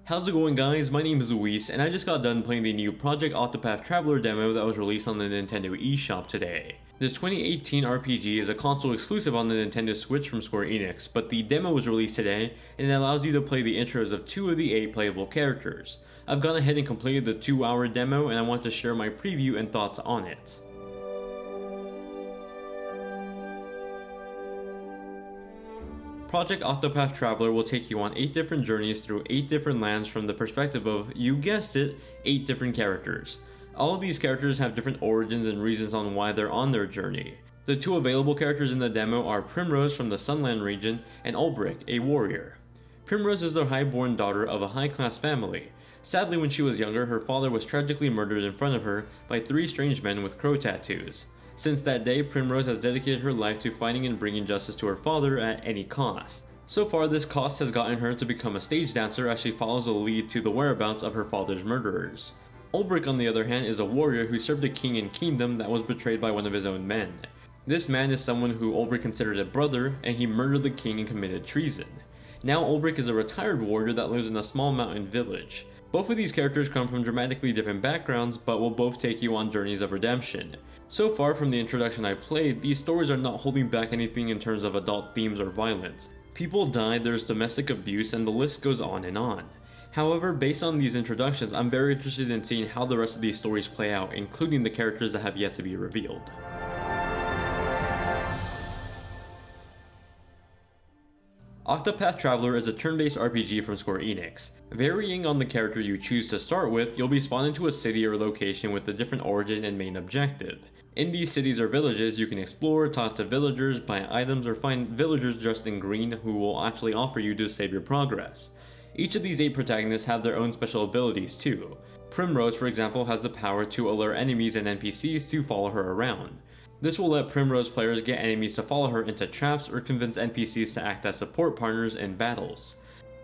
How's it going, guys? My name is Luis, and I just got done playing the new Project Octopath Traveler demo that was released on the Nintendo eShop today. This 2018 RPG is a console exclusive on the Nintendo Switch from Square Enix, but the demo was released today, and it allows you to play the intros of 2 of the 8 playable characters. I've gone ahead and completed the 2-hour demo, and I want to share my preview and thoughts on it. Project Octopath Traveler will take you on 8 different journeys through 8 different lands from the perspective of, you guessed it, 8 different characters. All of these characters have different origins and reasons on why they're on their journey. The 2 available characters in the demo are Primrose from the Sunland region and Ulbrich, a warrior. Primrose is the highborn daughter of a high-class family. Sadly, when she was younger, her father was tragically murdered in front of her by 3 strange men with crow tattoos. Since that day, Primrose has dedicated her life to fighting and bringing justice to her father at any cost. So far, this cost has gotten her to become a stage dancer as she follows a lead to the whereabouts of her father's murderers. Ulbrich, on the other hand, is a warrior who served a king and kingdom that was betrayed by one of his own men. This man is someone who Ulbrich considered a brother, and he murdered the king and committed treason. Now Ulbrich is a retired warrior that lives in a small mountain village. Both of these characters come from dramatically different backgrounds, but will both take you on journeys of redemption. So far from the introduction I played, these stories are not holding back anything in terms of adult themes or violence. People die, there's domestic abuse, and the list goes on and on. However, based on these introductions, I'm very interested in seeing how the rest of these stories play out, including the characters that have yet to be revealed. Octopath Traveler is a turn-based RPG from Square Enix. Varying on the character you choose to start with, you'll be spawned into a city or location with a different origin and main objective. In these cities or villages, you can explore, talk to villagers, buy items, or find villagers dressed in green who will actually offer you to save your progress. Each of these 8 protagonists have their own special abilities too. Primrose, for example, has the power to allure enemies and NPCs to follow her around. This will let Primrose players get enemies to follow her into traps or convince NPCs to act as support partners in battles.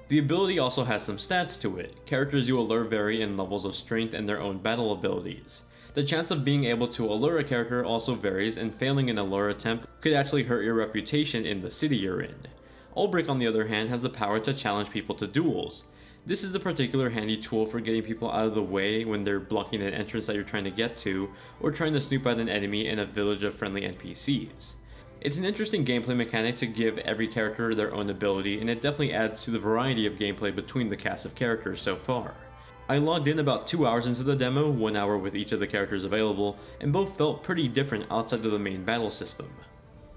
The ability also has some stats to it. Characters you allure vary in levels of strength and their own battle abilities. The chance of being able to allure a character also varies, and failing an allure attempt could actually hurt your reputation in the city you're in. Ulbrich, on the other hand, has the power to challenge people to duels. This is a particular handy tool for getting people out of the way when they're blocking an entrance that you're trying to get to, or trying to snoop out an enemy in a village of friendly NPCs. It's an interesting gameplay mechanic to give every character their own ability, and it definitely adds to the variety of gameplay between the cast of characters so far. I logged in about 2 hours into the demo, 1 hour with each of the characters available, and both felt pretty different outside of the main battle system.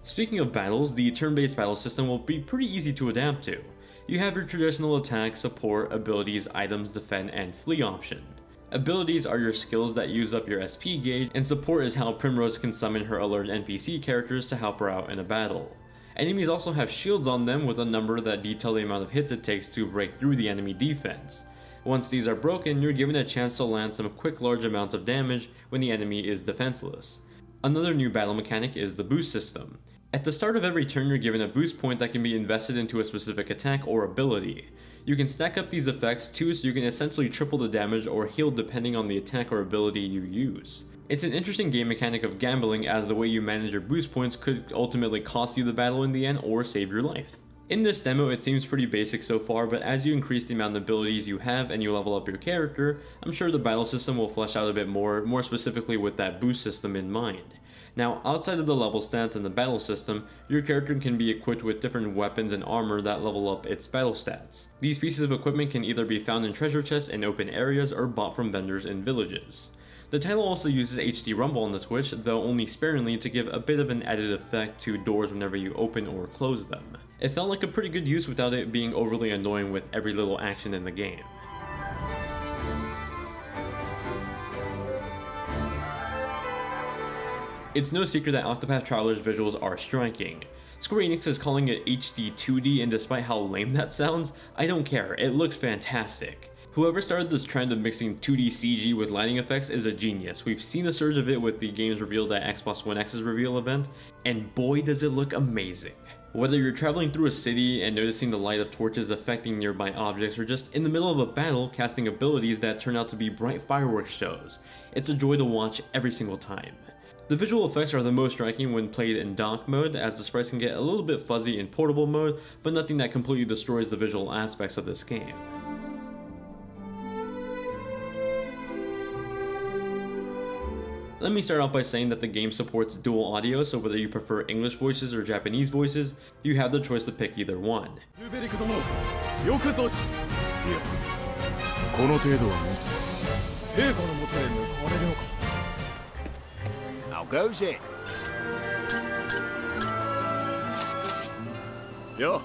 Speaking of battles, the turn-based battle system will be pretty easy to adapt to. You have your traditional attack, support, abilities, items, defend, and flee option. Abilities are your skills that use up your SP gauge, and support is how Primrose can summon her alert NPC characters to help her out in a battle. Enemies also have shields on them with a number that detail the amount of hits it takes to break through the enemy defense. Once these are broken, you're given a chance to land some quick large amounts of damage when the enemy is defenseless. Another new battle mechanic is the boost system. At the start of every turn, you're given a boost point that can be invested into a specific attack or ability. You can stack up these effects too, so you can essentially triple the damage or heal depending on the attack or ability you use. It's an interesting game mechanic of gambling, as the way you manage your boost points could ultimately cost you the battle in the end or save your life. In this demo, it seems pretty basic so far, but as you increase the amount of abilities you have and you level up your character, I'm sure the battle system will flesh out a bit more specifically with that boost system in mind. Now, outside of the level stats and the battle system, your character can be equipped with different weapons and armor that level up its battle stats. These pieces of equipment can either be found in treasure chests in open areas or bought from vendors in villages. The title also uses HD rumble on the Switch, though only sparingly, to give a bit of an added effect to doors whenever you open or close them. It felt like a pretty good use without it being overly annoying with every little action in the game. It's no secret that Octopath Traveler's visuals are striking. Square Enix is calling it HD 2D, and despite how lame that sounds, I don't care, it looks fantastic. Whoever started this trend of mixing 2D CG with lighting effects is a genius. We've seen a surge of it with the games revealed at Xbox One X's reveal event, and boy does it look amazing. Whether you're traveling through a city and noticing the light of torches affecting nearby objects, or just in the middle of a battle casting abilities that turn out to be bright fireworks shows, it's a joy to watch every single time. The visual effects are the most striking when played in dock mode, as the sprites can get a little bit fuzzy in portable mode, but nothing that completely destroys the visual aspects of this game. Let me start off by saying that the game supports dual audio, so whether you prefer English voices or Japanese voices, you have the choice to pick either one. How goes it? Yeah.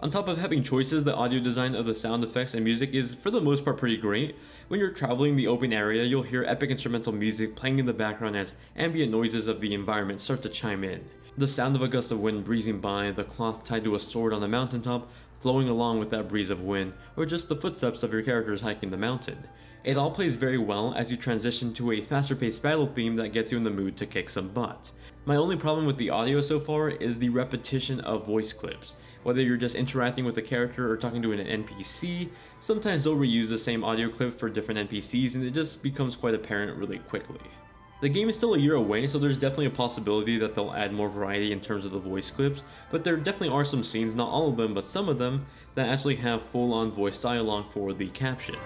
On top of having choices, the audio design of the sound effects and music is for the most part pretty great. When you're traveling the open area, you'll hear epic instrumental music playing in the background as ambient noises of the environment start to chime in. The sound of a gust of wind breezing by, the cloth tied to a sword on a mountaintop flowing along with that breeze of wind, or just the footsteps of your characters hiking the mountain. It all plays very well as you transition to a faster paced battle theme that gets you in the mood to kick some butt. My only problem with the audio so far is the repetition of voice clips. Whether you're just interacting with a character or talking to an NPC, sometimes they'll reuse the same audio clip for different NPCs and it just becomes quite apparent really quickly. The game is still a year away, so there's definitely a possibility that they'll add more variety in terms of the voice clips, but there definitely are some scenes, not all of them, but some of them, that actually have full-on voice dialogue for the captions.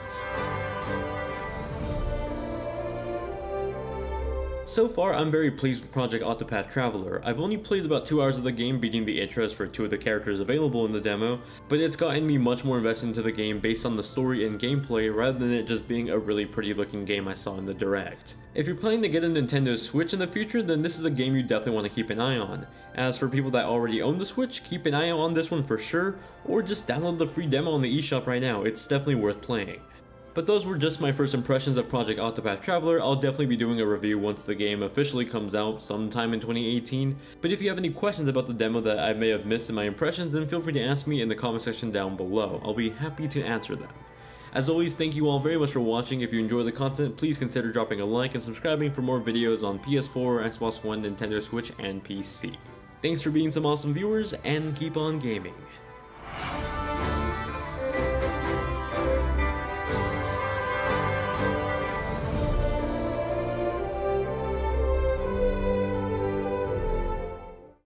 So far, I'm very pleased with Project Octopath Traveler. I've only played about 2 hours of the game, beating the interest for 2 of the characters available in the demo, but it's gotten me much more invested into the game based on the story and gameplay rather than it just being a really pretty looking game I saw in the Direct. If you're planning to get a Nintendo Switch in the future, then this is a game you definitely want to keep an eye on. As for people that already own the Switch, keep an eye out on this one for sure, or just download the free demo on the eShop right now, it's definitely worth playing. But those were just my first impressions of Project Octopath Traveler. I'll definitely be doing a review once the game officially comes out sometime in 2018. But if you have any questions about the demo that I may have missed in my impressions, then feel free to ask me in the comment section down below. I'll be happy to answer them. As always, thank you all very much for watching. If you enjoy the content, please consider dropping a like and subscribing for more videos on PS4, Xbox One, Nintendo Switch, and PC. Thanks for being some awesome viewers, and keep on gaming.